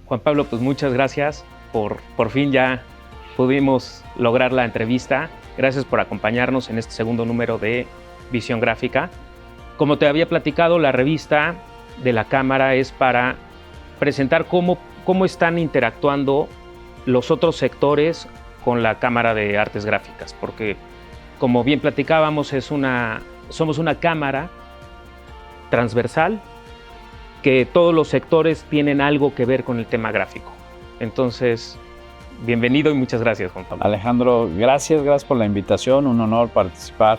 Juan Pablo, pues muchas gracias. Por fin ya pudimos lograr la entrevista. Gracias por acompañarnos en este segundo número de Visión Gráfica. Como te había platicado, la revista de la Cámara es para presentar cómo están interactuando los otros sectores con la Cámara de Artes Gráficas, porque como bien platicábamos, somos una cámara transversal que todos los sectores tienen algo que ver con el tema gráfico. Entonces, bienvenido y muchas gracias, Juan Pablo. Alejandro, gracias por la invitación. Un honor participar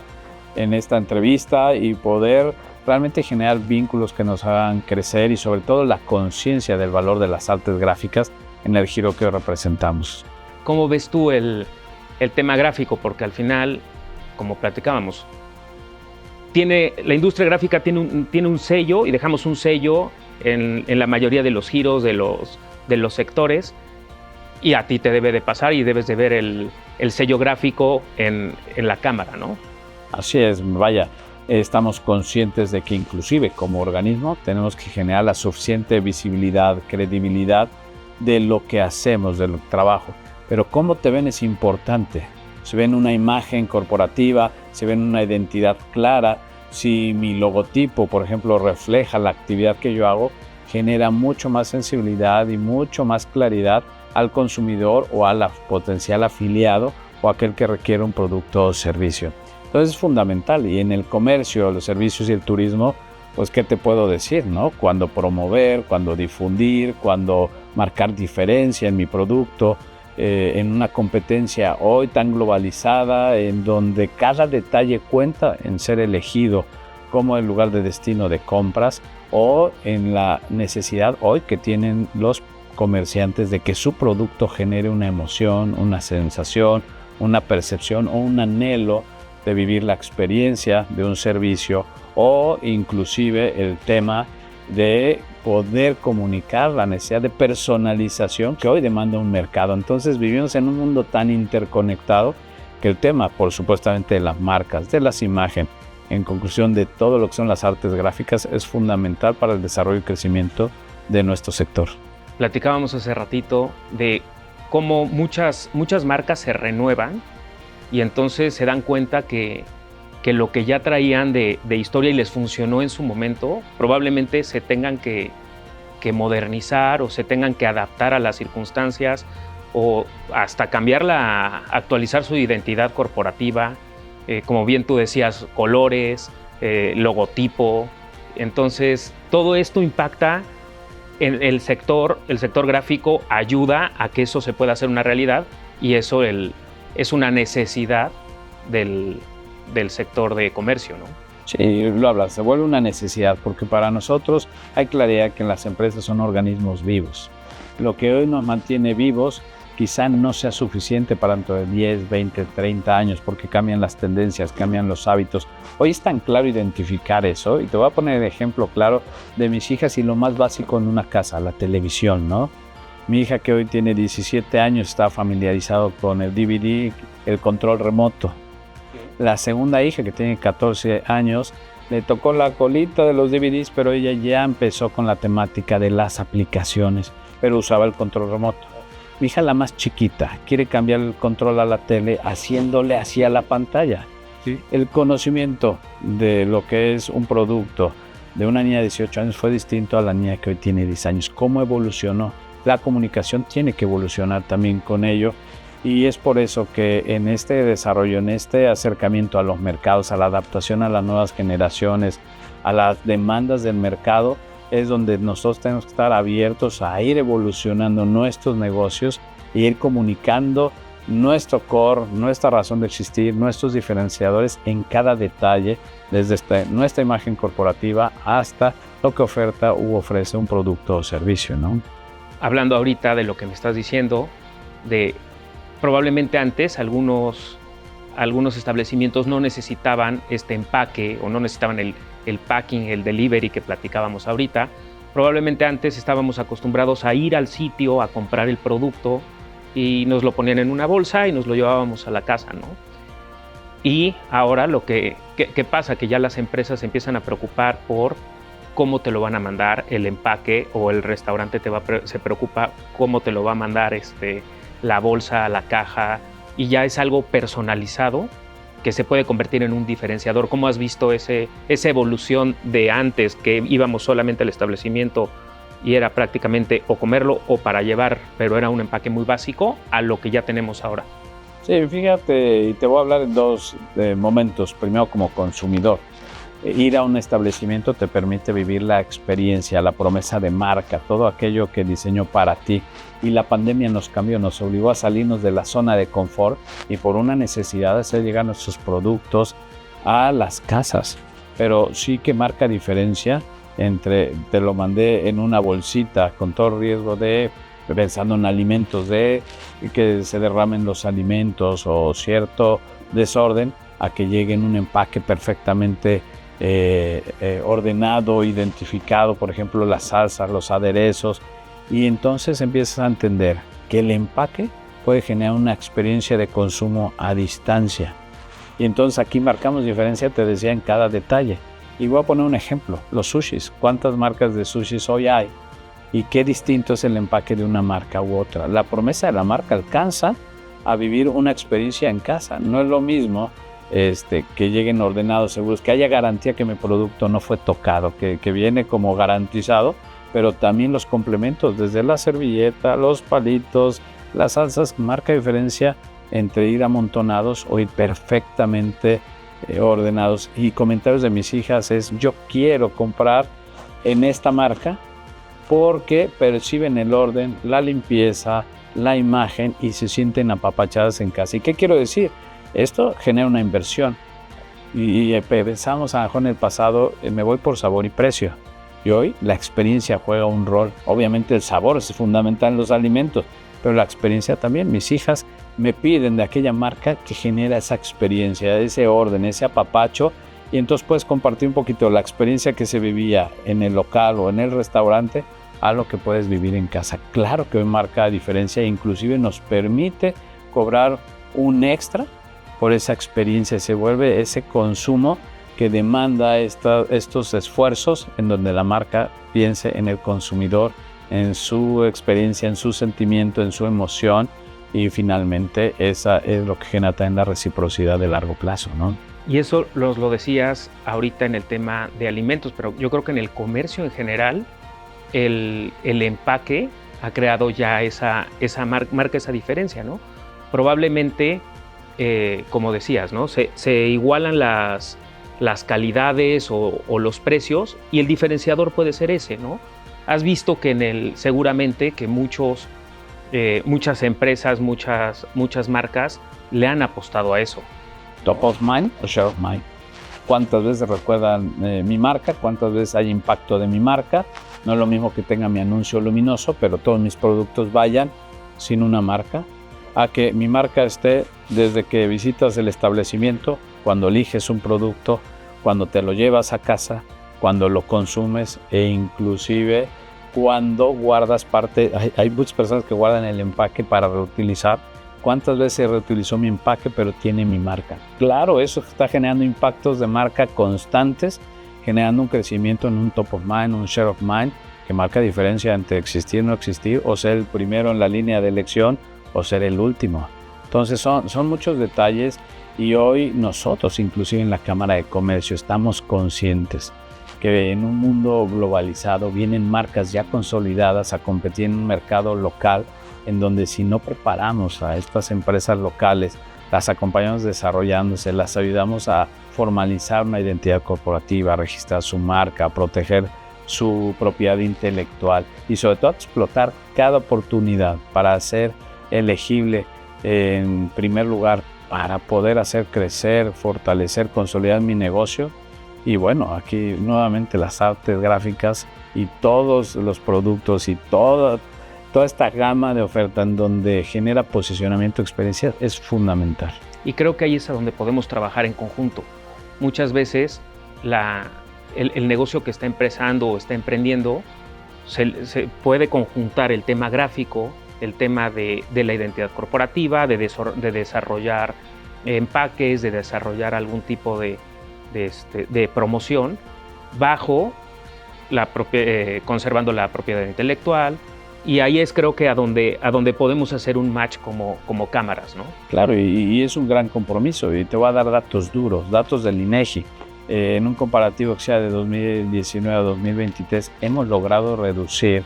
en esta entrevista y poder realmente generar vínculos que nos hagan crecer y sobre todo la conciencia del valor de las artes gráficas en el giro que hoy representamos. ¿Cómo ves tú el tema gráfico? Porque al final, como platicábamos, la industria gráfica tiene un sello, y dejamos un sello en la mayoría de los giros de los sectores, y a ti te debe de pasar y debes de ver el sello gráfico en la cámara, ¿no? Así es, vaya, estamos conscientes de que inclusive como organismo tenemos que generar la suficiente visibilidad, credibilidad de lo que hacemos, del trabajo. Pero cómo te ven es importante. Si ven una imagen corporativa, si ven una identidad clara, si mi logotipo, por ejemplo, refleja la actividad que yo hago, genera mucho más sensibilidad y mucho más claridad al consumidor o al potencial afiliado o aquel que requiere un producto o servicio. Entonces es fundamental, y en el comercio, los servicios y el turismo, pues ¿qué te puedo decir, no? Cuándo promover, cuándo difundir, cuándo marcar diferencia en mi producto, en una competencia hoy tan globalizada, en donde cada detalle cuenta en ser elegido como el lugar de destino de compras, o en la necesidad hoy que tienen los comerciantes de que su producto genere una emoción, una sensación, una percepción o un anhelo de vivir la experiencia de un servicio, o inclusive el tema de poder comunicar la necesidad de personalización que hoy demanda un mercado. Entonces vivimos en un mundo tan interconectado que el tema, por supuestamente, de las marcas, de las imágenes, en conclusión de todo lo que son las artes gráficas, es fundamental para el desarrollo y crecimiento de nuestro sector. Platicábamos hace ratito de cómo muchas marcas se renuevan y entonces se dan cuenta que lo que ya traían de historia y les funcionó en su momento, probablemente se tengan que modernizar o se tengan que adaptar a las circunstancias, o hasta actualizar su identidad corporativa, como bien tú decías, colores, logotipo. Entonces, todo esto impacta en el sector gráfico, ayuda a que eso se pueda hacer una realidad, y eso es una necesidad del sector de comercio, ¿no? Sí, lo hablas, se vuelve una necesidad, porque para nosotros hay claridad que las empresas son organismos vivos. Lo que hoy nos mantiene vivos quizá no sea suficiente para dentro de 10, 20, 30 años, porque cambian las tendencias, cambian los hábitos. Hoy es tan claro identificar eso, y te voy a poner el ejemplo claro de mis hijas y lo más básico en una casa, la televisión, ¿no? Mi hija, que hoy tiene 17 años, está familiarizado con el DVD, el control remoto. La segunda hija, que tiene 14 años, le tocó la colita de los DVDs, pero ella ya empezó con la temática de las aplicaciones, pero usaba el control remoto. Mi hija, la más chiquita, quiere cambiar el control a la tele haciéndole hacia la pantalla. ¿Sí? El conocimiento de lo que es un producto de una niña de 18 años fue distinto a la niña que hoy tiene 10 años. ¿Cómo evolucionó? La comunicación tiene que evolucionar también con ello. Y es por eso que en este desarrollo, en este acercamiento a los mercados, a la adaptación a las nuevas generaciones, a las demandas del mercado, es donde nosotros tenemos que estar abiertos a ir evolucionando nuestros negocios e ir comunicando nuestro core, nuestra razón de existir, nuestros diferenciadores en cada detalle, desde nuestra imagen corporativa hasta lo que oferta u ofrece un producto o servicio, ¿no? Hablando ahorita de lo que me estás diciendo, de probablemente antes algunos establecimientos no necesitaban este empaque o no necesitaban el packing, el delivery que platicábamos ahorita. Probablemente antes estábamos acostumbrados a ir al sitio a comprar el producto y nos lo ponían en una bolsa y nos lo llevábamos a la casa, ¿no? Y ahora ¿qué pasa? Que ya las empresas se empiezan a preocupar por cómo te lo van a mandar, el empaque, o el restaurante se preocupa cómo te lo va a mandar la bolsa, la caja, y ya es algo personalizado que se puede convertir en un diferenciador. ¿Cómo has visto esa evolución de antes, que íbamos solamente al establecimiento y era prácticamente o comerlo o para llevar, pero era un empaque muy básico, a lo que ya tenemos ahora? Sí, fíjate, y te voy a hablar en dos momentos. Primero, como consumidor. Ir a un establecimiento te permite vivir la experiencia, la promesa de marca, todo aquello que diseñó para ti. Y la pandemia nos cambió, nos obligó a salirnos de la zona de confort y por una necesidad de hacer llegar nuestros productos a las casas. Pero sí que marca diferencia entre te lo mandé en una bolsita con todo riesgo de, pensando en alimentos, de que se derramen los alimentos o cierto desorden, a que llegue en un empaque perfectamente ordenado, identificado, por ejemplo las salsas, los aderezos, y entonces empiezas a entender que el empaque puede generar una experiencia de consumo a distancia. Y entonces aquí marcamos diferencia, te decía, en cada detalle. Y voy a poner un ejemplo, los sushis. ¿Cuántas marcas de sushis hoy hay? Y qué distinto es el empaque de una marca u otra. La promesa de la marca alcanza a vivir una experiencia en casa. No es lo mismo que lleguen ordenados, seguros, que haya garantía que mi producto no fue tocado, que viene como garantizado, pero también los complementos, desde la servilleta, los palitos, las salsas, marca diferencia entre ir amontonados o ir perfectamente ordenados. Y comentarios de mis hijas es: yo quiero comprar en esta marca porque perciben el orden, la limpieza, la imagen y se sienten apapachadas en casa. ¿Y qué quiero decir? Esto genera una inversión y pensamos a lo mejor en el pasado, me voy por sabor y precio, y hoy la experiencia juega un rol. Obviamente el sabor es fundamental en los alimentos, pero la experiencia también. Mis hijas me piden de aquella marca que genera esa experiencia, ese orden, ese apapacho, y entonces puedes compartir un poquito la experiencia que se vivía en el local o en el restaurante a lo que puedes vivir en casa. Claro que hoy marca diferencia e inclusive nos permite cobrar un extra por esa experiencia. Se vuelve ese consumo que demanda estos esfuerzos en donde la marca piense en el consumidor, en su experiencia, en su sentimiento, en su emoción, y finalmente esa es lo que genera también la reciprocidad de largo plazo, ¿no? Y eso lo decías ahorita en el tema de alimentos, pero yo creo que en el comercio en general el empaque ha creado ya marca esa diferencia, ¿no? Probablemente, como decías, ¿no? Se igualan las calidades o los precios, y el diferenciador puede ser ese, ¿no? Has visto que seguramente que muchas empresas, muchas marcas le han apostado a eso. Top of mind o share of mind. ¿Cuántas veces recuerdan mi marca? ¿Cuántas veces hay impacto de mi marca? No es lo mismo que tenga mi anuncio luminoso, pero todos mis productos vayan sin una marca, a que mi marca esté desde que visitas el establecimiento, cuando eliges un producto, cuando te lo llevas a casa, cuando lo consumes e inclusive cuando guardas parte. Hay muchas personas que guardan el empaque para reutilizar. ¿Cuántas veces se reutilizó mi empaque pero tiene mi marca? Claro, eso está generando impactos de marca constantes, generando un crecimiento en un top of mind, un share of mind, que marca diferencia entre existir o no existir, o ser el primero en la línea de elección o ser el último. Entonces son muchos detalles, y hoy nosotros, inclusive en la Cámara de Comercio, estamos conscientes que en un mundo globalizado vienen marcas ya consolidadas a competir en un mercado local, en donde si no preparamos a estas empresas locales, las acompañamos desarrollándose, las ayudamos a formalizar una identidad corporativa, a registrar su marca, a proteger su propiedad intelectual y sobre todo a explotar cada oportunidad para hacer elegible en primer lugar, para poder hacer crecer, fortalecer, consolidar mi negocio. Y bueno, aquí nuevamente las artes gráficas y todos los productos y toda esta gama de oferta en donde genera posicionamiento, experiencia, es fundamental. Y creo que ahí es a donde podemos trabajar en conjunto. Muchas veces el negocio que está empezando o está emprendiendo se puede conjuntar el tema gráfico, el tema de la identidad corporativa, de desarrollar empaques, de desarrollar algún tipo de promoción bajo conservando la propiedad intelectual. Y ahí es creo que a donde podemos hacer un match como cámaras, ¿no? Claro, y es un gran compromiso. Y te voy a dar datos duros, datos del INEGI. En un comparativo que sea de 2019 a 2023, hemos logrado reducir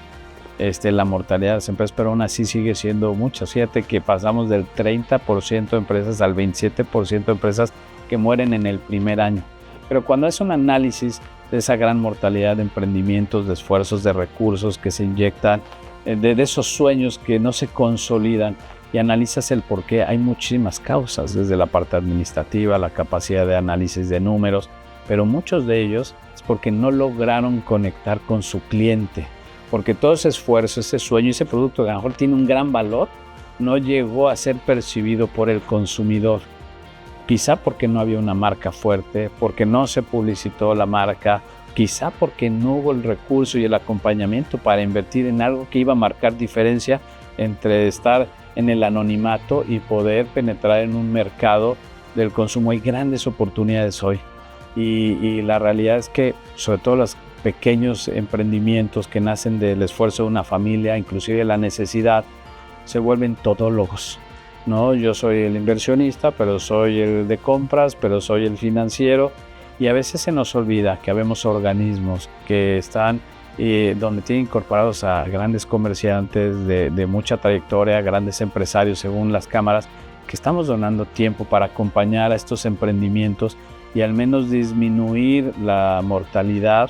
la mortalidad de las empresas, pero aún así sigue siendo mucha. Fíjate que pasamos del 30% de empresas al 27% de empresas que mueren en el primer año. Pero cuando haces un análisis de esa gran mortalidad de emprendimientos, de esfuerzos, de recursos que se inyectan, de esos sueños que no se consolidan, y analizas el por qué, hay muchísimas causas, desde la parte administrativa, la capacidad de análisis de números, pero muchos de ellos es porque no lograron conectar con su cliente, porque todo ese esfuerzo, ese sueño, ese producto que a lo mejor tiene un gran valor, no llegó a ser percibido por el consumidor. Quizá porque no había una marca fuerte, porque no se publicitó la marca, quizá porque no hubo el recurso y el acompañamiento para invertir en algo que iba a marcar diferencia entre estar en el anonimato y poder penetrar en un mercado del consumo. Hay grandes oportunidades hoy y la realidad es que sobre todo los pequeños emprendimientos que nacen del esfuerzo de una familia, inclusive de la necesidad, se vuelven todólogos, ¿no? Yo soy el inversionista, pero soy el de compras, pero soy el financiero, y a veces se nos olvida que habemos organismos que están donde tienen incorporados a grandes comerciantes de mucha trayectoria, grandes empresarios según las cámaras, que estamos donando tiempo para acompañar a estos emprendimientos y al menos disminuir la mortalidad,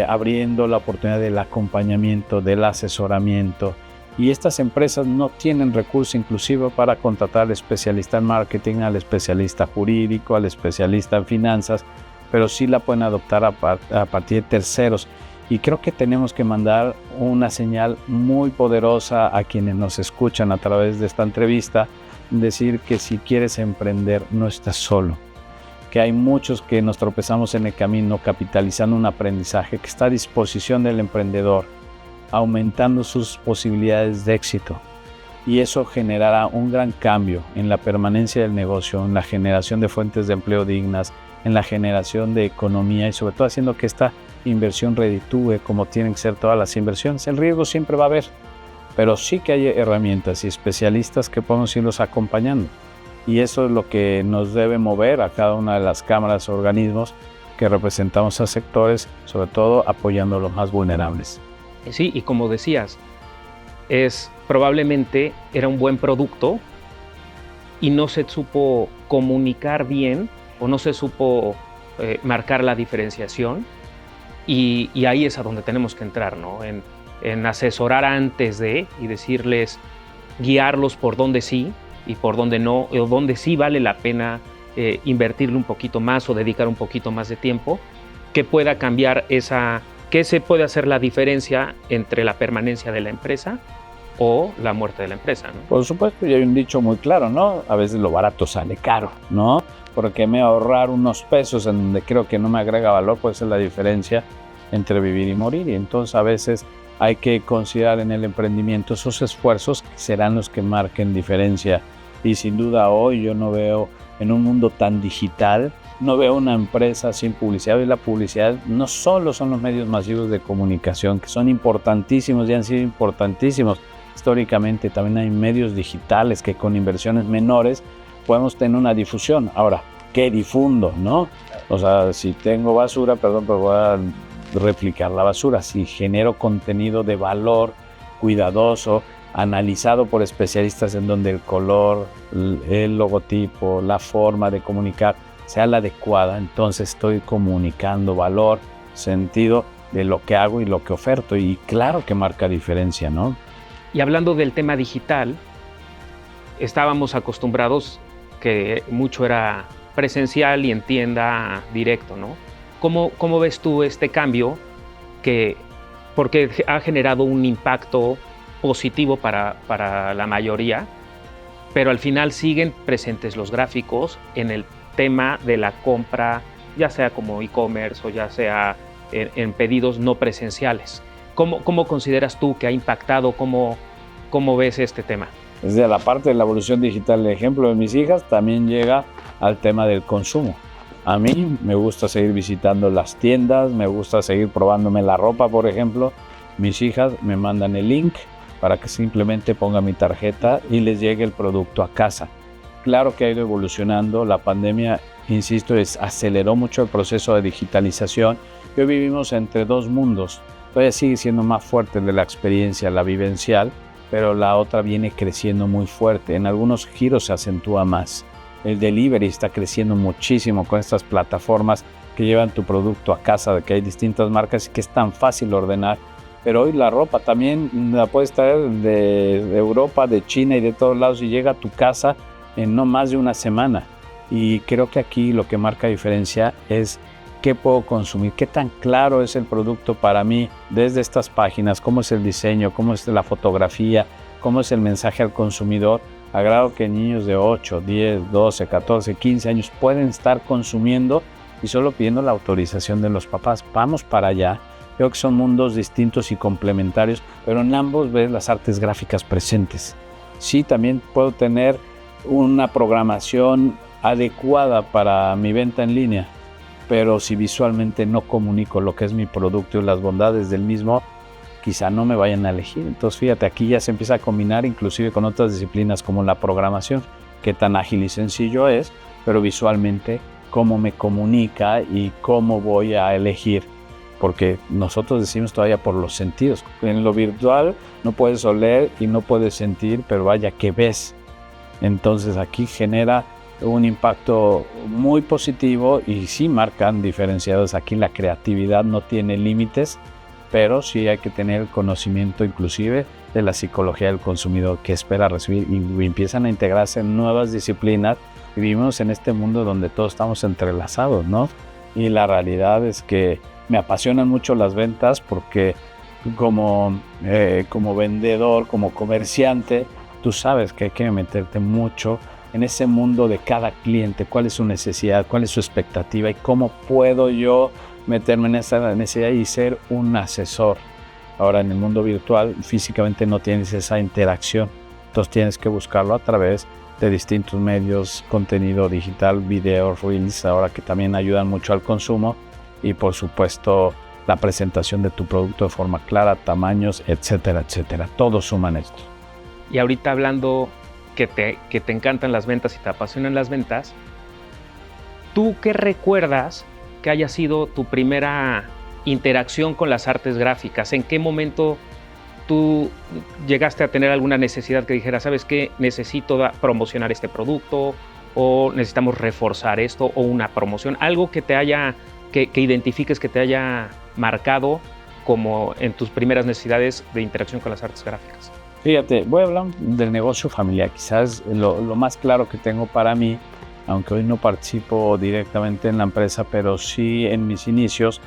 abriendo la oportunidad del acompañamiento, del asesoramiento. Y estas empresas no tienen recursos inclusive para contratar al especialista en marketing, al especialista jurídico, al especialista en finanzas, pero sí la pueden adoptar a partir de terceros. Y creo que tenemos que mandar una señal muy poderosa a quienes nos escuchan a través de esta entrevista, decir que si quieres emprender no estás solo, que hay muchos que nos tropezamos en el camino capitalizando un aprendizaje que está a disposición del emprendedor, aumentando sus posibilidades de éxito, y eso generará un gran cambio en la permanencia del negocio, en la generación de fuentes de empleo dignas, en la generación de economía y sobre todo haciendo que esta inversión reditúe como tienen que ser todas las inversiones. El riesgo siempre va a haber, pero sí que hay herramientas y especialistas que podemos irlos acompañando, y eso es lo que nos debe mover a cada una de las cámaras o organismos que representamos a sectores, sobre todo apoyando a los más vulnerables. Sí, y como decías, probablemente era un buen producto y no se supo comunicar bien o no se supo marcar la diferenciación, y ahí es a donde tenemos que entrar, ¿no? En asesorar antes de y decirles, guiarlos por donde sí y por donde no, o donde sí vale la pena invertirle un poquito más o dedicar un poquito más de tiempo, que pueda cambiar que se puede hacer la diferencia entre la permanencia de la empresa o la muerte de la empresa, ¿no? Por supuesto, y hay un dicho muy claro, ¿no? A veces lo barato sale caro, ¿no? Porque me ahorrar unos pesos en donde creo que no me agrega valor puede ser la diferencia entre vivir y morir. Y entonces a veces hay que considerar en el emprendimiento esos esfuerzos que serán los que marquen diferencia. Y sin duda hoy yo no veo, en un mundo tan digital, no veo una empresa sin publicidad. Y la publicidad no solo son los medios masivos de comunicación, que son importantísimos y han sido importantísimos históricamente. También hay medios digitales que con inversiones menores podemos tener una difusión. Ahora, ¿qué difundo, no? O sea, si tengo basura, perdón, pero voy a replicar la basura. Si genero contenido de valor, cuidadoso, analizado por especialistas en donde el color, el logotipo, la forma de comunicar sea la adecuada, entonces estoy comunicando valor, sentido de lo que hago y lo que oferto, y claro que marca diferencia, ¿no? Y hablando del tema digital, estábamos acostumbrados que mucho era presencial y en tienda directo, ¿no? ¿Cómo ves tú este cambio porque ha generado un impacto positivo para la mayoría, pero al final siguen presentes los gráficos en el tema de la compra, ya sea como e-commerce o ya sea en pedidos no presenciales? ¿Cómo consideras tú que ha impactado? ¿Cómo ves este tema? Desde la parte de la evolución digital, el ejemplo de mis hijas también llega al tema del consumo. A mí me gusta seguir visitando las tiendas, me gusta seguir probándome la ropa, por ejemplo. Mis hijas me mandan el link para que simplemente ponga mi tarjeta y les llegue el producto a casa. Claro que ha ido evolucionando, la pandemia, insisto, aceleró mucho el proceso de digitalización. Hoy vivimos entre dos mundos. Todavía sigue siendo más fuerte el de la experiencia, la vivencial, pero la otra viene creciendo muy fuerte. En algunos giros se acentúa más. El delivery está creciendo muchísimo con estas plataformas que llevan tu producto a casa, de que hay distintas marcas y que es tan fácil ordenar. Pero hoy la ropa también la puedes traer de Europa, de China y de todos lados y llega a tu casa en no más de una semana. Y creo que aquí lo que marca diferencia es qué puedo consumir, qué tan claro es el producto para mí desde estas páginas, cómo es el diseño, cómo es la fotografía, cómo es el mensaje al consumidor, a grado que niños de 8, 10, 12, 14, 15 años pueden estar consumiendo y solo pidiendo la autorización de los papás. Vamos para allá. Creo que son mundos distintos y complementarios, pero en ambos ves las artes gráficas presentes. Sí, también puedo tener una programación adecuada para mi venta en línea, pero si visualmente no comunico lo que es mi producto y las bondades del mismo, quizá no me vayan a elegir. Entonces fíjate, aquí ya se empieza a combinar inclusive con otras disciplinas como la programación, que tan ágil y sencillo es, pero visualmente cómo me comunica y cómo voy a elegir, porque nosotros decimos todavía por los sentidos. En lo virtual no puedes oler y no puedes sentir, pero vaya que ves. Entonces aquí genera un impacto muy positivo y sí marcan diferenciados. Aquí la creatividad no tiene límites, pero sí hay que tener el conocimiento inclusive de la psicología del consumidor que espera recibir, y empiezan a integrarse en nuevas disciplinas. Vivimos en este mundo donde todos estamos entrelazados, ¿no? Y la realidad es que me apasionan mucho las ventas porque como vendedor, como comerciante, tú sabes que hay que meterte mucho en ese mundo de cada cliente, cuál es su necesidad, cuál es su expectativa y cómo puedo yo meterme en esa necesidad y ser un asesor. Ahora en el mundo virtual físicamente no tienes esa interacción, entonces tienes que buscarlo a través de distintos medios, contenido digital, videos, reels, ahora que también ayudan mucho al consumo, y por supuesto la presentación de tu producto de forma clara, tamaños, etcétera, etcétera. Todos suman esto. Y ahorita hablando que te encantan las ventas y te apasionan las ventas, ¿tú qué recuerdas que haya sido tu primera interacción con las artes gráficas? ¿En qué momento tú llegaste a tener alguna necesidad que dijera, ¿sabes qué? Necesito promocionar este producto, o necesitamos reforzar esto, o una promoción, algo que te haya, que identifiques que te haya marcado como en tus primeras necesidades de interacción con las artes gráficas? Fíjate, voy a hablar del negocio familiar, quizás lo más claro que tengo para mí, aunque hoy no participo directamente en la empresa, pero sí en mis inicios,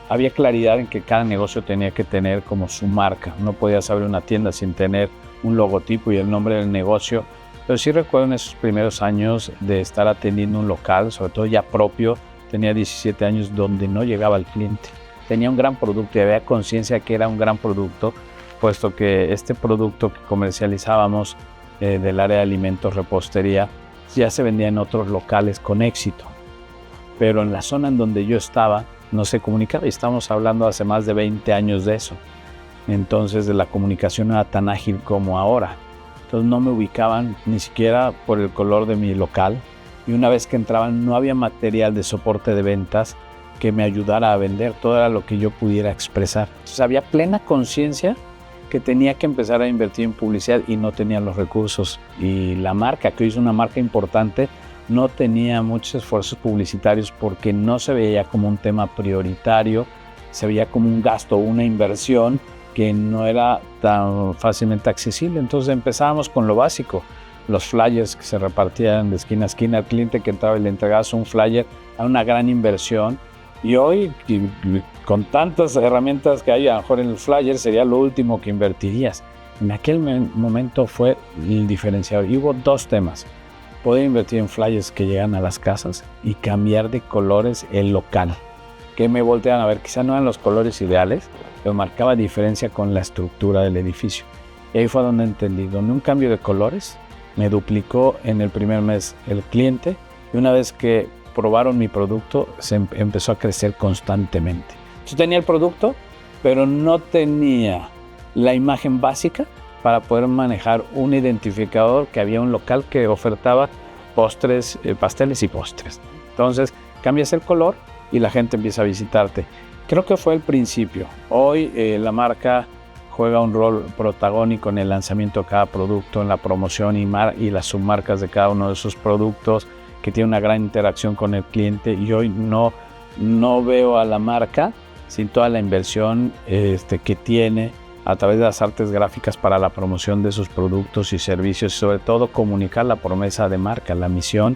había claridad en que cada negocio tenía que tener como su marca. No podías abrir una tienda sin tener un logotipo y el nombre del negocio, pero sí recuerdo en esos primeros años de estar atendiendo un local, sobre todo ya propio, tenía 17 años, donde no llegaba el cliente. Tenía un gran producto y había conciencia que era un gran producto, puesto que este producto que comercializábamos del área de alimentos, repostería, ya se vendía en otros locales con éxito, pero en la zona en donde yo estaba no se comunicaba, y estamos hablando hace más de 20 años de eso. Entonces la comunicación no era tan ágil como ahora, entonces no me ubicaban ni siquiera por el color de mi local, y una vez que entraban no había material de soporte de ventas que me ayudara a vender, todo era lo que yo pudiera expresar. Entonces había plena conciencia que tenía que empezar a invertir en publicidad y no tenía los recursos, y la marca, que hoy es una marca importante, no tenía muchos esfuerzos publicitarios porque no se veía como un tema prioritario, se veía como un gasto, una inversión que no era tan fácilmente accesible. Entonces empezábamos con lo básico, los flyers que se repartían de esquina a esquina, al cliente que entraba y le entregabas un flyer, a una gran inversión. Y hoy, con tantas herramientas que hay, a lo mejor en el flyer sería lo último que invertirías. En aquel momento fue el diferenciador. Y hubo dos temas: poder invertir en flyers que llegan a las casas y cambiar de colores el local. Que me voltean a ver, quizá no eran los colores ideales, pero marcaba diferencia con la estructura del edificio. Y ahí fue donde entendí, donde un cambio de colores me duplicó en el primer mes el cliente, y una vez que probaron mi producto, empezó a crecer constantemente. Yo tenía el producto, pero no tenía la imagen básica para poder manejar un identificador, que había un local que ofertaba postres, pasteles y postres. Entonces cambias el color y la gente empieza a visitarte. Creo que fue el principio. Hoy la marca juega un rol protagónico en el lanzamiento de cada producto, en la promoción y las submarcas de cada uno de sus productos, que tiene una gran interacción con el cliente, y hoy no veo a la marca sin toda la inversión que tiene a través de las artes gráficas para la promoción de sus productos y servicios, y sobre todo comunicar la promesa de marca, la misión,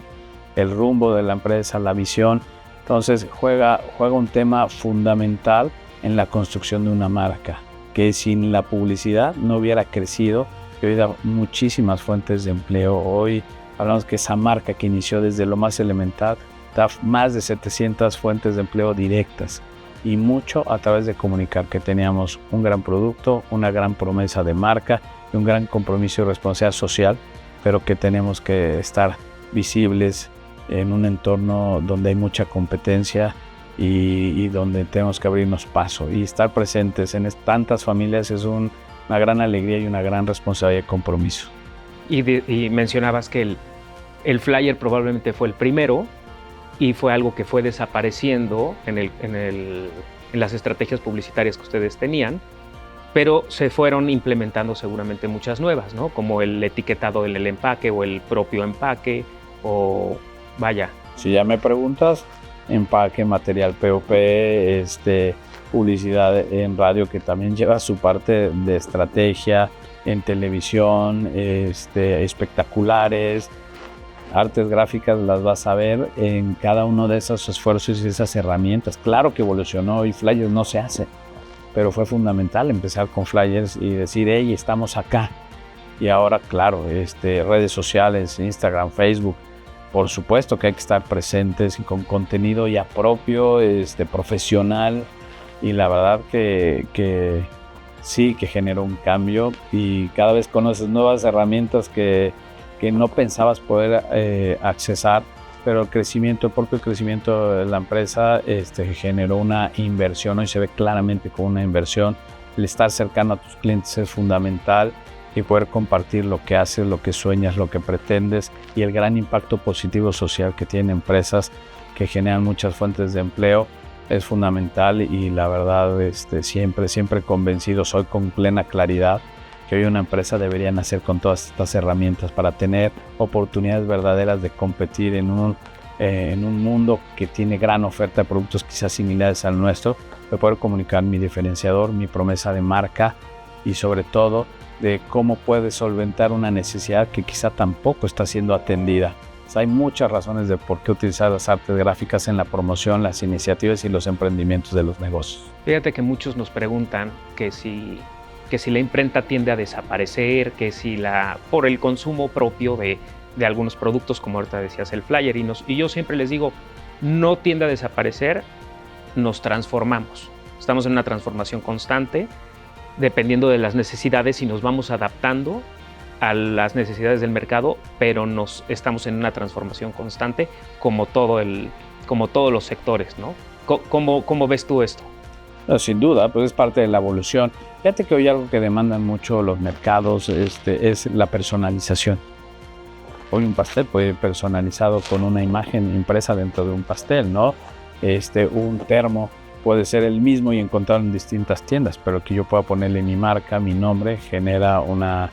el rumbo de la empresa, la visión. Entonces juega un tema fundamental en la construcción de una marca, que sin la publicidad no hubiera crecido, que hubiera muchísimas fuentes de empleo. Hoy hablamos que esa marca que inició desde lo más elemental da más de 700 fuentes de empleo directas, y mucho a través de comunicar que teníamos un gran producto, una gran promesa de marca y un gran compromiso y responsabilidad social, pero que tenemos que estar visibles en un entorno donde hay mucha competencia y donde tenemos que abrirnos paso, y estar presentes en tantas familias es una gran alegría y una gran responsabilidad y compromiso. Y mencionabas que el flyer probablemente fue el primero, y fue algo que fue desapareciendo en las estrategias publicitarias que ustedes tenían, pero se fueron implementando seguramente muchas nuevas, ¿no? Como el etiquetado del empaque o el propio empaque, o vaya. Si ya me preguntas, empaque, material POP, publicidad en radio, que también lleva su parte de estrategia, en televisión, espectaculares, artes gráficas, las vas a ver en cada uno de esos esfuerzos y esas herramientas. Claro que evolucionó y flyers no se hace, pero fue fundamental empezar con flyers y decir, hey, estamos acá. Y ahora, claro, redes sociales, Instagram, Facebook, por supuesto que hay que estar presentes y con contenido ya propio, profesional, y la verdad que sí, que generó un cambio, y cada vez conoces nuevas herramientas que no pensabas poder accesar, pero el propio crecimiento de la empresa generó una inversión. Hoy se ve claramente como una inversión. El estar cercano a tus clientes es fundamental, y poder compartir lo que haces, lo que sueñas, lo que pretendes, y el gran impacto positivo social que tienen empresas que generan muchas fuentes de empleo es fundamental. Y la verdad, siempre convencido, soy con plena claridad, que hoy una empresa debería nacer con todas estas herramientas para tener oportunidades verdaderas de competir en un mundo que tiene gran oferta de productos quizás similares al nuestro, de poder comunicar mi diferenciador, mi promesa de marca, y sobre todo de cómo puede solventar una necesidad que quizá tampoco está siendo atendida. Hay muchas razones de por qué utilizar las artes gráficas en la promoción, las iniciativas y los emprendimientos de los negocios. Fíjate que muchos nos preguntan que si la imprenta tiende a desaparecer, que si por el consumo propio de algunos productos, como ahorita decías el flyer, y yo siempre les digo, no tiende a desaparecer, nos transformamos. Estamos en una transformación constante, dependiendo de las necesidades, y nos vamos adaptando a las necesidades del mercado, pero estamos en una transformación constante, como todos los sectores, ¿no? ¿Cómo ves tú esto? No, sin duda, pues es parte de la evolución. Fíjate que hoy algo que demandan mucho los mercados es la personalización. Hoy un pastel puede ir personalizado con una imagen impresa dentro de un pastel, ¿no? Un termo puede ser el mismo y encontrarlo en distintas tiendas, pero que yo pueda ponerle mi marca, mi nombre, genera una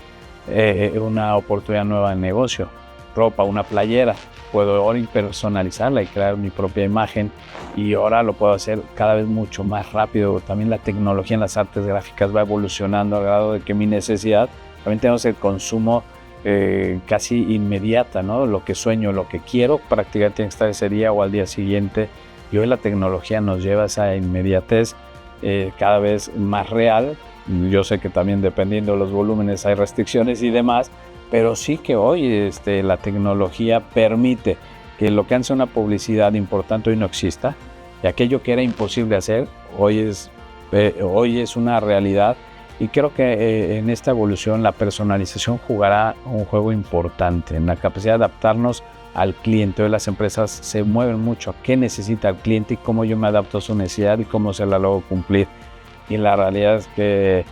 oportunidad nueva de negocio. Ropa, una playera, puedo ahora personalizarla y crear mi propia imagen, y ahora lo puedo hacer cada vez mucho más rápido. También la tecnología en las artes gráficas va evolucionando al grado de que mi necesidad, también tenemos el consumo casi inmediata, ¿no? Lo que sueño, lo que quiero, prácticamente tiene que estar ese día o al día siguiente. Y hoy la tecnología nos lleva a esa inmediatez cada vez más real. Yo sé que también dependiendo de los volúmenes hay restricciones y demás, pero sí que hoy la tecnología permite que lo que hace una publicidad importante hoy no exista, y aquello que era imposible hacer hoy es una realidad, Y creo que en esta evolución la personalización jugará un juego importante en la capacidad de adaptarnos al cliente. Hoy las empresas se mueven mucho a qué necesita el cliente y cómo yo me adapto a su necesidad y cómo se la logro cumplir. Y la realidad es que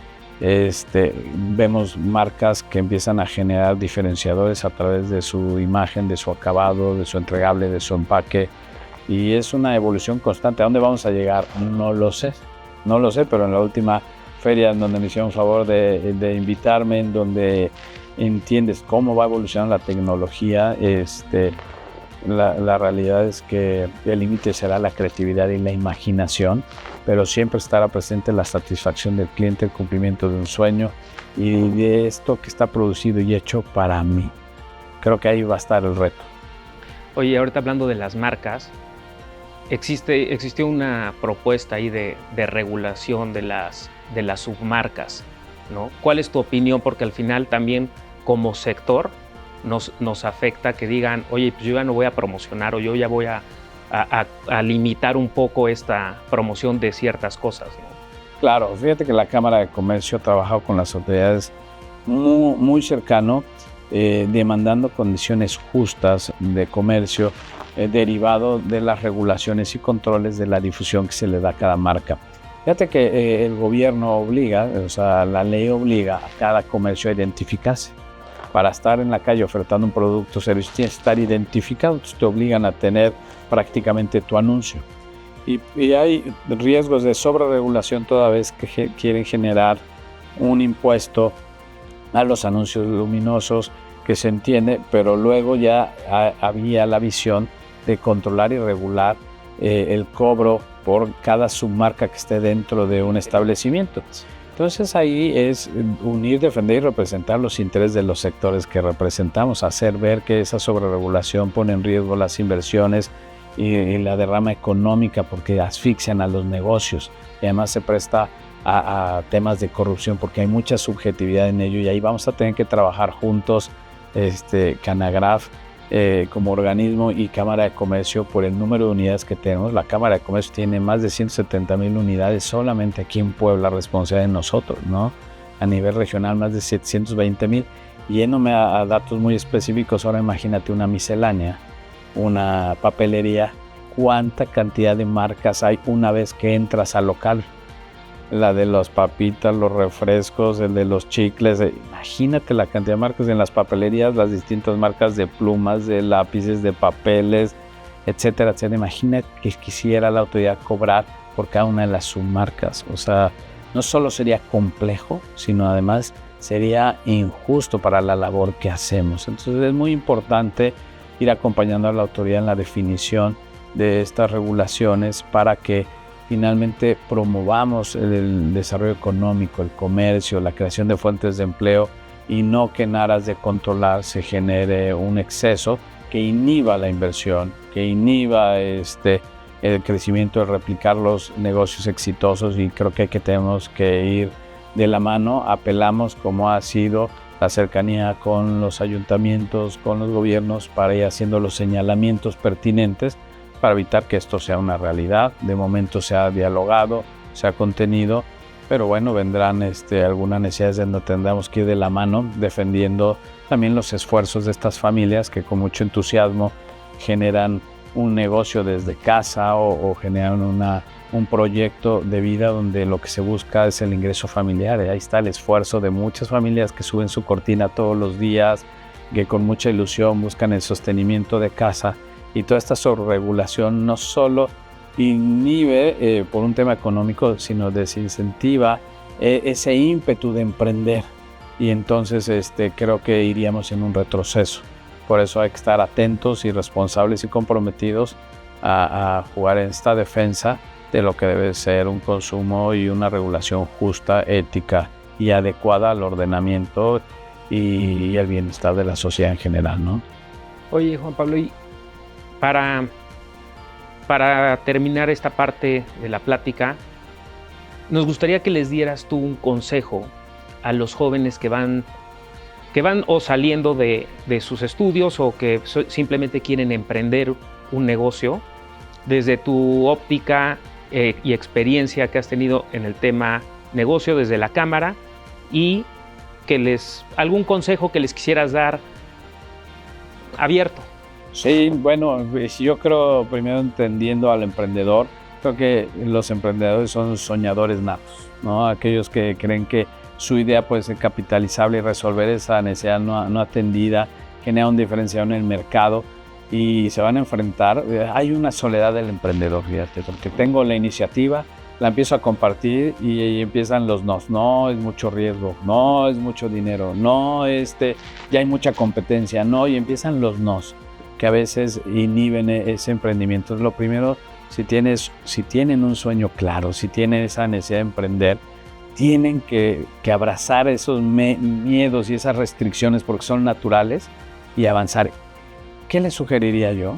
vemos marcas que empiezan a generar diferenciadores a través de su imagen, de su acabado, de su entregable, de su empaque. Y es una evolución constante. ¿A dónde vamos a llegar? No lo sé, pero en la última feria en donde me hicieron favor de invitarme, en donde entiendes cómo va evolucionando la tecnología, la realidad es que el límite será la creatividad y la imaginación, pero siempre estará presente la satisfacción del cliente, el cumplimiento de un sueño y de esto que está producido y hecho para mí. Creo que ahí va a estar el reto. Oye, ahorita hablando de las marcas, existe una propuesta ahí de regulación de las submarcas, ¿no? ¿Cuál es tu opinión? Porque al final también como sector nos afecta que digan, oye, pues yo ya no voy a promocionar o yo ya voy a limitar un poco esta promoción de ciertas cosas, ¿no? Claro, fíjate que la Cámara de Comercio ha trabajado con las autoridades muy cercano, demandando condiciones justas de comercio, derivado de las regulaciones y controles de la difusión que se le da a cada marca. Fíjate que el gobierno obliga, o sea, la ley obliga a cada comercio a identificarse. Para estar en la calle ofertando un producto o servicio tienes que estar identificado, entonces te obligan a tener prácticamente tu anuncio. Y hay riesgos de sobreregulación toda vez que quieren generar un impuesto a los anuncios luminosos, que se entiende, pero luego ya había la visión de controlar y regular el cobro por cada submarca que esté dentro de un establecimiento. Entonces ahí es unir, defender y representar los intereses de los sectores que representamos, hacer ver que esa sobreregulación pone en riesgo las inversiones y la derrama económica porque asfixian a los negocios y además se presta a temas de corrupción porque hay mucha subjetividad en ello y ahí vamos a tener que trabajar juntos, Canagraf como organismo y Cámara de Comercio por el número de unidades que tenemos. La Cámara de Comercio tiene más de 170,000 unidades solamente aquí en Puebla, responsabilidad de nosotros, ¿no? A nivel regional más de 720,000. Yéndome a datos muy específicos, ahora imagínate una miscelánea, una papelería, cuánta cantidad de marcas hay una vez que entras al local. La de las papitas, los refrescos, el de los chicles. Imagínate la cantidad de marcas en las papelerías, las distintas marcas de plumas, de lápices, de papeles, etcétera, etcétera. Imagínate que quisiera la autoridad cobrar por cada una de las submarcas. O sea, no solo sería complejo, sino además sería injusto para la labor que hacemos. Entonces es muy importante ir acompañando a la autoridad en la definición de estas regulaciones para que finalmente promovamos el desarrollo económico, el comercio, la creación de fuentes de empleo y no que en aras de controlar se genere un exceso que inhiba la inversión, que inhiba el crecimiento de replicar los negocios exitosos y creo que tenemos que ir de la mano. Apelamos como ha sido la cercanía con los ayuntamientos, con los gobiernos para ir haciendo los señalamientos pertinentes para evitar que esto sea una realidad. De momento se ha dialogado, se ha contenido, pero bueno, vendrán algunas necesidades donde tendremos que ir de la mano defendiendo también los esfuerzos de estas familias que con mucho entusiasmo generan un negocio desde casa o generan un proyecto de vida donde lo que se busca es el ingreso familiar. Ahí está el esfuerzo de muchas familias que suben su cortina todos los días, que con mucha ilusión buscan el sostenimiento de casa. Y toda esta sobreregulación no solo inhibe por un tema económico, sino desincentiva ese ímpetu de emprender. Y entonces creo que iríamos en un retroceso. Por eso hay que estar atentos y responsables y comprometidos a jugar en esta defensa de lo que debe ser un consumo y una regulación justa, ética y adecuada al ordenamiento y el bienestar de la sociedad en general, ¿no? Oye, Juan Pablo, y para terminar esta parte de la plática, nos gustaría que les dieras tú un consejo a los jóvenes que van o saliendo de sus estudios o que simplemente quieren emprender un negocio, desde tu óptica y experiencia que has tenido en el tema negocio desde la cámara y algún consejo que les quisieras dar abierto. Sí, bueno, yo creo, primero entendiendo al emprendedor, creo que los emprendedores son soñadores natos, ¿no? Aquellos que creen que su idea puede ser capitalizable y resolver esa necesidad no atendida, genera un diferencial en el mercado y se van a enfrentar. Hay una soledad del emprendedor, fíjate, porque tengo la iniciativa, la empiezo a compartir y empiezan los nos. No, es mucho riesgo, no, es mucho dinero, no, ya hay mucha competencia, no, y empiezan los nos, que a veces inhiben ese emprendimiento. Lo primero, si tienen un sueño claro, si tienen esa necesidad de emprender, tienen que abrazar esos miedos y esas restricciones porque son naturales y avanzar. ¿Qué les sugeriría yo?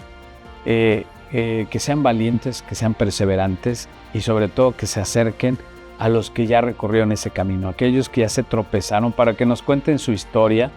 Que sean valientes, que sean perseverantes y sobre todo que se acerquen a los que ya recorrieron ese camino, aquellos que ya se tropezaron, para que nos cuenten su historia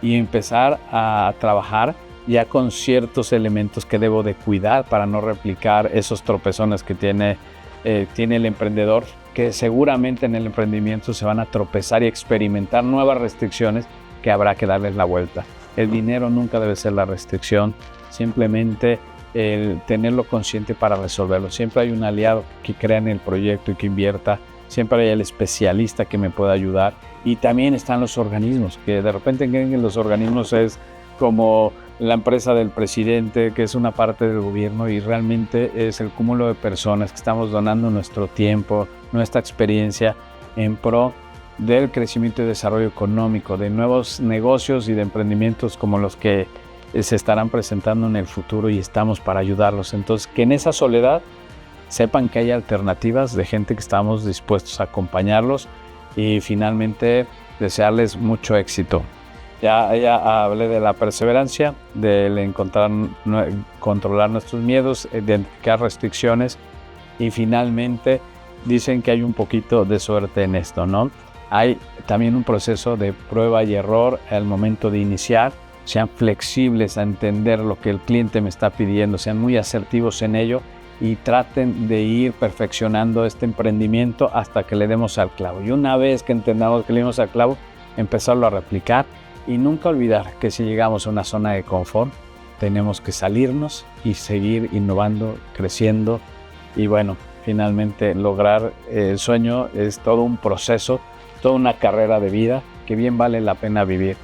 y empezar a trabajar ya con ciertos elementos que debo de cuidar para no replicar esos tropezones que tiene el emprendedor, que seguramente en el emprendimiento se van a tropezar y experimentar nuevas restricciones que habrá que darles la vuelta. El dinero nunca debe ser la restricción, simplemente el tenerlo consciente para resolverlo. Siempre hay un aliado que crea en el proyecto y que invierta, siempre hay el especialista que me pueda ayudar, y también están los organismos, que de repente creen que los organismos es como la empresa del presidente, que es una parte del gobierno, y realmente es el cúmulo de personas que estamos donando nuestro tiempo, nuestra experiencia en pro del crecimiento y desarrollo económico, de nuevos negocios y de emprendimientos como los que se estarán presentando en el futuro, y estamos para ayudarlos. Entonces, que en esa soledad sepan que hay alternativas de gente que estamos dispuestos a acompañarlos, y finalmente desearles mucho éxito. Ya hablé de la perseverancia, del controlar nuestros miedos, identificar restricciones, y finalmente dicen que hay un poquito de suerte en esto, ¿no? Hay también un proceso de prueba y error al momento de iniciar. Sean flexibles a entender lo que el cliente me está pidiendo, sean muy asertivos en ello y traten de ir perfeccionando este emprendimiento hasta que le demos al clavo. Y una vez que entendamos que le dimos al clavo, empezarlo a replicar, y nunca olvidar que si llegamos a una zona de confort, tenemos que salirnos y seguir innovando, creciendo, y bueno, finalmente lograr el sueño es todo un proceso, toda una carrera de vida que bien vale la pena vivir,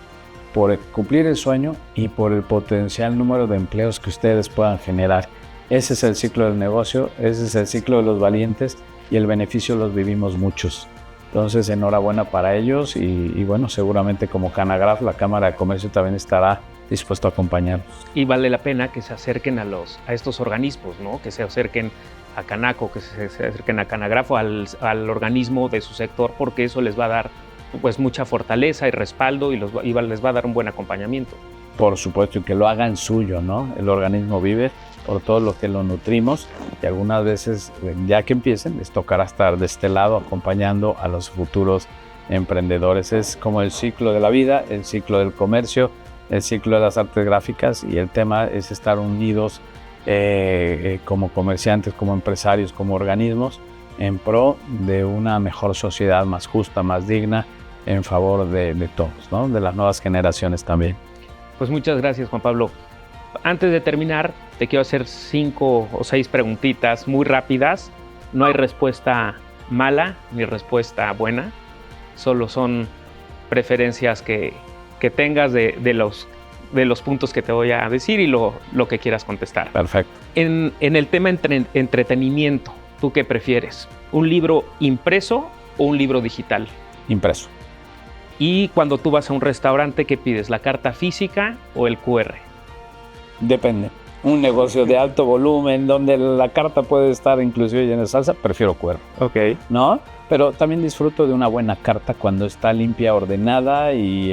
por cumplir el sueño y por el potencial número de empleos que ustedes puedan generar. Ese es el ciclo del negocio, ese es el ciclo de los valientes, y el beneficio los vivimos muchos. Entonces, enhorabuena para ellos, y bueno, seguramente como Canagraph, la Cámara de Comercio también estará dispuesto a acompañarlos. Y vale la pena que se acerquen a estos organismos, ¿no? Que se acerquen a Canaco, que se acerquen a Canagraph, al organismo de su sector, porque eso les va a dar pues mucha fortaleza y respaldo, y les va a dar un buen acompañamiento. Por supuesto, y que lo hagan suyo, ¿no? El organismo vive por todo lo que lo nutrimos, y algunas veces, ya que empiecen, les tocará estar de este lado acompañando a los futuros emprendedores. Es como el ciclo de la vida, el ciclo del comercio, el ciclo de las artes gráficas, y el tema es estar unidos como comerciantes, como empresarios, como organismos, en pro de una mejor sociedad más justa, más digna, en favor de todos, ¿no? De las nuevas generaciones también. Pues muchas gracias, Juan Pablo. Antes de terminar, te quiero hacer 5 o 6 preguntitas muy rápidas. No hay respuesta mala ni respuesta buena, solo son preferencias que tengas de los puntos que te voy a decir y lo que quieras contestar. Perfecto. En el tema entretenimiento, ¿tú qué prefieres? ¿Un libro impreso o un libro digital? Impreso. Y cuando tú vas a un restaurante, ¿qué pides? ¿La carta física o el QR? Depende. Un negocio de alto volumen donde la carta puede estar inclusive llena de salsa, prefiero QR. Ok. ¿No? Pero también disfruto de una buena carta cuando está limpia, ordenada y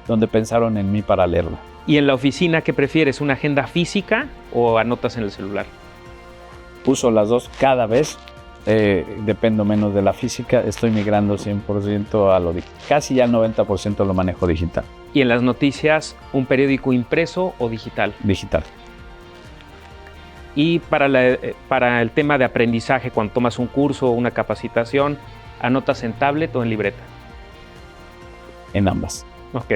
donde pensaron en mí para leerla. ¿Y en la oficina qué prefieres? ¿Una agenda física o anotas en el celular? Uso las dos cada vez. Dependo menos de la física, estoy migrando 100% a lo digital. Casi ya el 90% lo manejo digital. ¿Y en las noticias, un periódico impreso o digital? Digital. Y para el tema de aprendizaje, cuando tomas un curso o una capacitación, ¿anotas en tablet o en libreta? en ambas. Ok.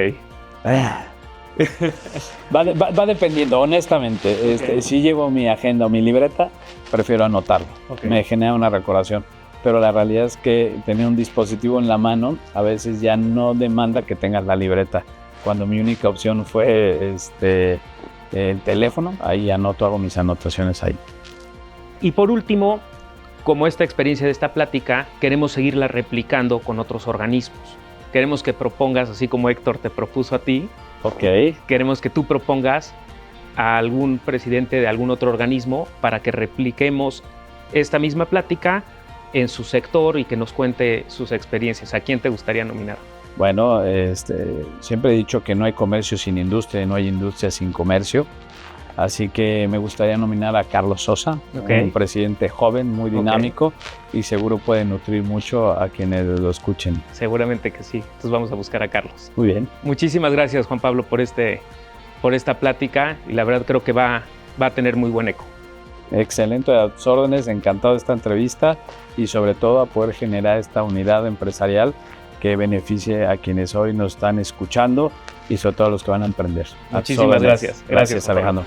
Va dependiendo, honestamente. Okay. Si llevo mi agenda o mi libreta, prefiero anotarlo. Okay. Me genera una recordación. Pero la realidad es que tener un dispositivo en la mano a veces ya no demanda que tengas la libreta. Cuando mi única opción fue el teléfono, ahí hago mis anotaciones ahí. Y por último, como esta experiencia de esta plática, queremos seguirla replicando con otros organismos. Queremos que propongas, así como Héctor te propuso a ti, queremos que tú propongas a algún presidente de algún otro organismo para que repliquemos esta misma plática en su sector y que nos cuente sus experiencias. ¿A quién te gustaría nominar? Bueno, siempre he dicho que no hay comercio sin industria y no hay industria sin comercio. Así que me gustaría nominar a Carlos Sosa, un presidente joven, muy dinámico y seguro puede nutrir mucho a quienes lo escuchen. Seguramente que sí. Entonces vamos a buscar a Carlos. Muy bien. Muchísimas gracias, Juan Pablo, por esta plática y la verdad creo que va a tener muy buen eco. Excelente, a tus órdenes, encantado de esta entrevista y sobre todo a poder generar esta unidad empresarial que beneficie a quienes hoy nos están escuchando y sobre todo a los que van a emprender. Muchísimas gracias. Gracias, Alejandro.